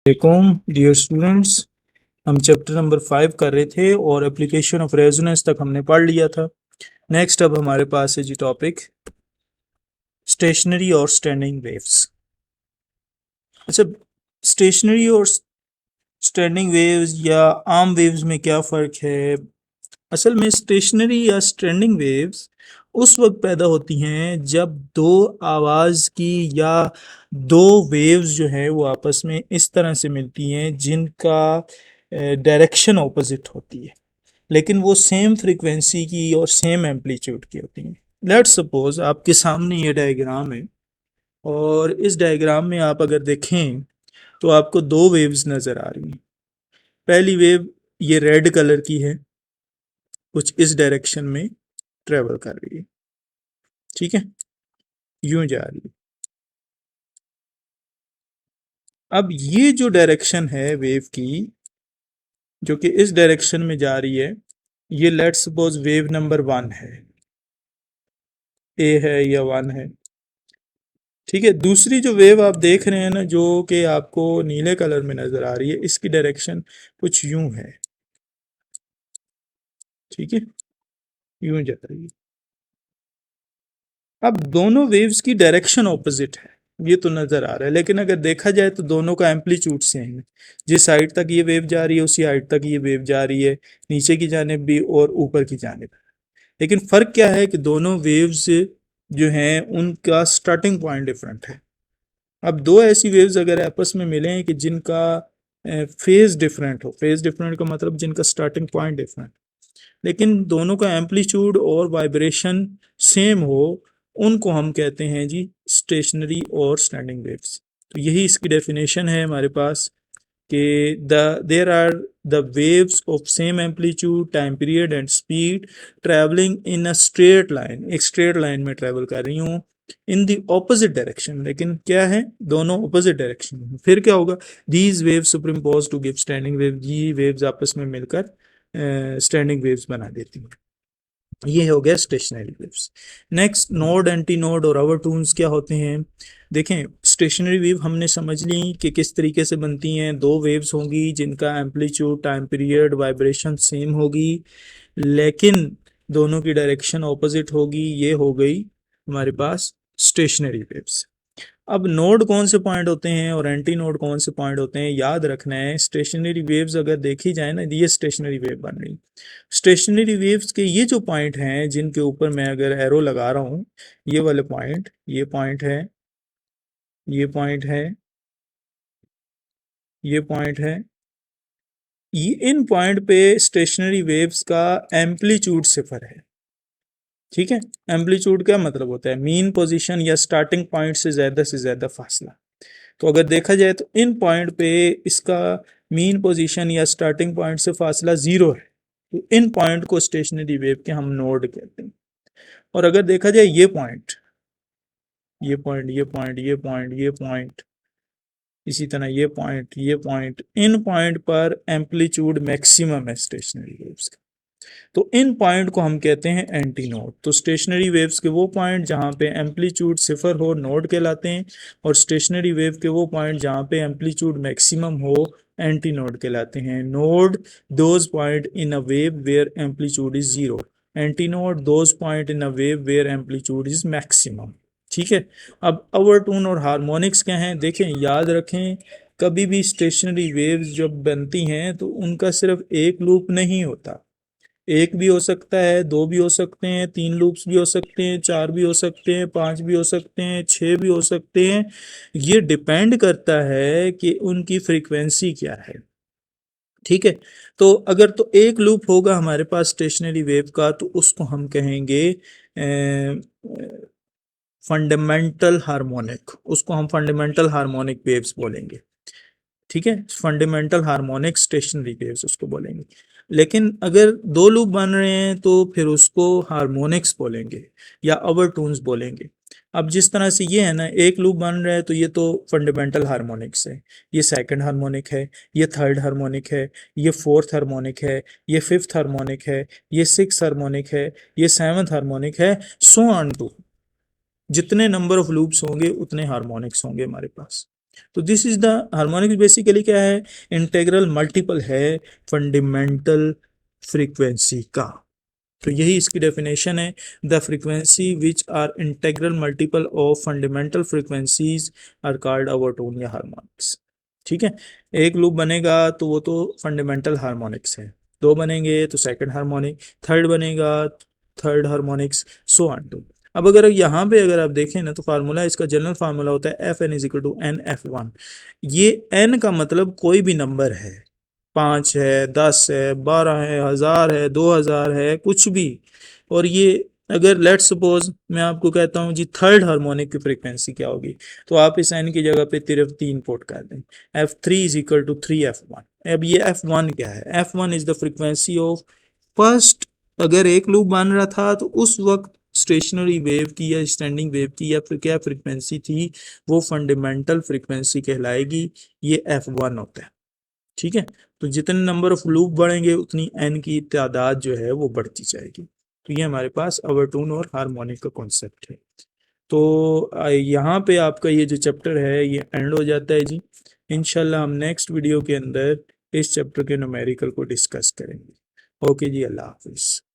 वालेकुम dear students. हम chapter number 5 कर रहे थे और एप्लीकेशन ऑफ रेजोनेंस तक हमने पढ़ लिया था। नेक्स्ट अब हमारे पास है जी टॉपिक स्टेशनरी और स्टैंडिंग वेव्स। अच्छा, स्टेशनरी और स्टैंडिंग वेव्स या आम वेव्स में क्या फ़र्क है? असल में स्टेशनरी या स्टैंडिंग वेव्स उस वक्त पैदा होती हैं जब दो आवाज़ की या दो वेव्स जो है वो आपस में इस तरह से मिलती हैं जिनका डायरेक्शन ऑपोजिट होती है, लेकिन वो सेम फ्रीक्वेंसी की और सेम एम्पलीट्यूड की होती हैं। लेट्स सपोज आपके सामने ये डायग्राम है और इस डायग्राम में आप अगर देखें तो आपको दो वेव्स नज़र आ रही हैं। पहली वेव ये रेड कलर की है, कुछ इस डायरेक्शन में ट्रेवल कर रही है, ठीक है, यूं जा रही है। अब ये जो डायरेक्शन है वेव की जो कि इस डायरेक्शन में जा रही है, ये लेट्स सपोज वेव नंबर 1 है, ए है या 1 है, ठीक है। दूसरी जो वेव आप देख रहे हैं ना, जो कि आपको नीले कलर में नजर आ रही है, इसकी डायरेक्शन कुछ यूं है, ठीक है, यूं जा रही है। अब दोनों वेव्स की डायरेक्शन ऑपोजिट है, ये तो नजर आ रहा है, लेकिन अगर देखा जाए तो दोनों का एम्पलीट्यूड सेम है। जिस साइड तक ये वेव जा रही है उसी साइड तक ये वेव जा रही है, नीचे की जानिब भी और ऊपर की जानिब। लेकिन फर्क क्या है कि दोनों वेव्स जो हैं उनका स्टार्टिंग पॉइंट डिफरेंट है। अब दो ऐसी वेव्स अगर आपस में मिलें कि जिनका फेज डिफरेंट हो, फेज डिफरेंट का मतलब जिनका स्टार्टिंग पॉइंट डिफरेंट, लेकिन दोनों का एम्पलीट्यूड और वाइब्रेशन सेम हो, उनको हम कहते हैं जी स्टेशनरी और स्टैंडिंग वेव्स। तो यही इसकी डेफिनेशन है हमारे पास कि there are the waves of same amplitude, time period and speed travelling in a straight line, एक स्ट्रेट लाइन में ट्रैवल कर रही हूँ इन द ऑपोजिट डायरेक्शन। लेकिन क्या है, दोनों ऑपोजिट डायरेक्शन में। फिर क्या होगा, these waves superimpose to give standing wave, ये वेव्स आपस में मिलकर स्टैंडिंग वेव्स बना देती हैं। ये हो गया stationery waves. Next, node, anti node और ओवरटोन्स क्या होते हैं? देखें, स्टेशनरी वेव हमने समझ ली कि किस तरीके से बनती हैं। दो वेव्स होंगी जिनका amplitude, time period, vibration same होगी, लेकिन दोनों की डायरेक्शन ऑपोजिट होगी। ये हो गई हमारे पास स्टेशनरी वेव्स। अब नोड कौन से पॉइंट होते हैं और एंटी नोड कौन से पॉइंट होते हैं, याद रखना है। स्टेशनरी वेव्स अगर देखी जाए ना, ये स्टेशनरी वेव बन रही। स्टेशनरी वेव्स के ये जो पॉइंट हैं जिनके ऊपर मैं अगर एरो लगा रहा हूँ, ये वाले पॉइंट, ये पॉइंट है, ये पॉइंट है, ये पॉइंट है, ये इन पॉइंट पे स्टेशनरी वेव्स का एम्पलीट्यूड सिफर है, ठीक है। एम्पलीट्यूड क्या मतलब होता है? मीन पोजीशन या स्टार्टिंग पॉइंट से ज्यादा फासला। तो अगर देखा जाए तो इन पॉइंट पे इसका मीन पोजीशन या स्टार्टिंग पॉइंट से फासला 0 है, तो इन पॉइंट को स्टेशनरी वेव के हम नोड कहते हैं। और अगर देखा जाए ये पॉइंट, ये पॉइंट, ये पॉइंट, ये पॉइंट, ये पॉइंट, इसी तरह ये पॉइंट, ये पॉइंट, इन पॉइंट पर एम्पलीट्यूड मैक्सिमम है स्टेशनरी वेव्स का, तो इन पॉइंट को हम कहते हैं एंटी नोड। तो स्टेशनरी वेव्स के वो पॉइंट जहाँ पे एम्पलीट्यूड सिफर हो, नोड कहलाते हैं, और स्टेशनरी वेव के वो पॉइंट जहाँ पे एम्पलीट्यूड मैक्सिमम हो, एंटी नोड कहलाते हैं। Node, those point in a wave where amplitude is 0। Anti node, those point in a wave where amplitude is maximum, ठीक है। अब ओवरटोन और हार्मोनिक्स क्या हैं? देखें, याद रखें, कभी भी स्टेशनरी वेव्स जब बनती हैं तो उनका सिर्फ एक लूप नहीं होता, एक भी हो सकता है, दो भी हो सकते हैं, तीन लूप्स भी हो सकते हैं, चार भी हो सकते हैं, पांच भी हो सकते हैं, छह भी हो सकते हैं। ये डिपेंड करता है कि उनकी फ्रीक्वेंसी क्या है, ठीक है। तो अगर तो एक लूप होगा हमारे पास स्टेशनरी वेव का, तो उसको हम कहेंगे फंडामेंटल हार्मोनिक, उसको हम फंडामेंटल हार्मोनिक वेव्स बोलेंगे, ठीक है। फंडामेंटल हार्मोनिक स्टेशनरी वेव्स उसको बोलेंगे। लेकिन अगर दो लूप बन रहे हैं तो फिर उसको हार्मोनिक्स बोलेंगे या ओवरटोन्स बोलेंगे। अब जिस तरह से ये है ना, एक लूप बन रहा है तो ये तो फंडामेंटल हार्मोनिक्स है, ये सेकंड हार्मोनिक है, ये थर्ड हार्मोनिक है, ये फोर्थ हार्मोनिक है, ये फिफ्थ हार्मोनिक है, ये सिक्स हार्मोनिक है, ये सेवंथ हार्मोनिक है, सो ऑन टू। जितने नंबर ऑफ लूप्स होंगे उतने हार्मोनिक्स होंगे हमारे पास। तो this is the harmonics basically क्या है, इंटेग्रल मल्टीपल है फंडामेंटल फ्रीक्वेंसी का। तो यही इसकी डेफिनेशन है, the frequency which are integral multiple of fundamental frequencies are called overtone या हार्मोनिक्स। ठीक है, एक लूप बनेगा तो वो तो फंडामेंटल हार्मोनिक्स है, दो बनेंगे तो सेकंड हार्मोनिक, थर्ड बनेगा third harmonics, so on too. अब अगर यहाँ पे अगर आप देखें ना तो फार्मूला, इसका जनरल फार्मूला होता है F N is equal to N F one. ये एन का मतलब कोई भी नंबर है, 5 है, 10 है, 12 है, 1000 है, 2000 है, कुछ भी। और ये अगर लेट सपोज मैं आपको कहता हूँ जी थर्ड हार्मोनिक की फ्रीक्वेंसी क्या होगी, तो आप इस एन की जगह पे सिर्फ 3 पुट कर दें, F three is equal to 3f1। अब ये f1 क्या है, f1 is the frequency of first, अगर एक लूप बन रहा था तो उस वक्त स्टेशनरी वेव की या स्टैंडिंग वेव की या फिर क्या फ्रीक्वेंसी थी, वो फंडामेंटल फ्रीक्वेंसी कहलाएगी, ये f1 होता है। ठीक है, तो जितने नंबर ऑफ लूप बढ़ेंगे उतनी एन की तादाद जो है वो बढ़ती जाएगी। तो ये हमारे पास ओवरटोन और हार्मोनिक का कॉन्सेप्ट है। तो यहाँ पे आपका ये जो चैप्टर है ये एंड हो जाता है जी। इंशाल्लाह हम नेक्स्ट वीडियो के अंदर इस चैप्टर के न्यूमेरिकल को डिस्कस करेंगे। ओके जी, अल्लाह हाफिज़।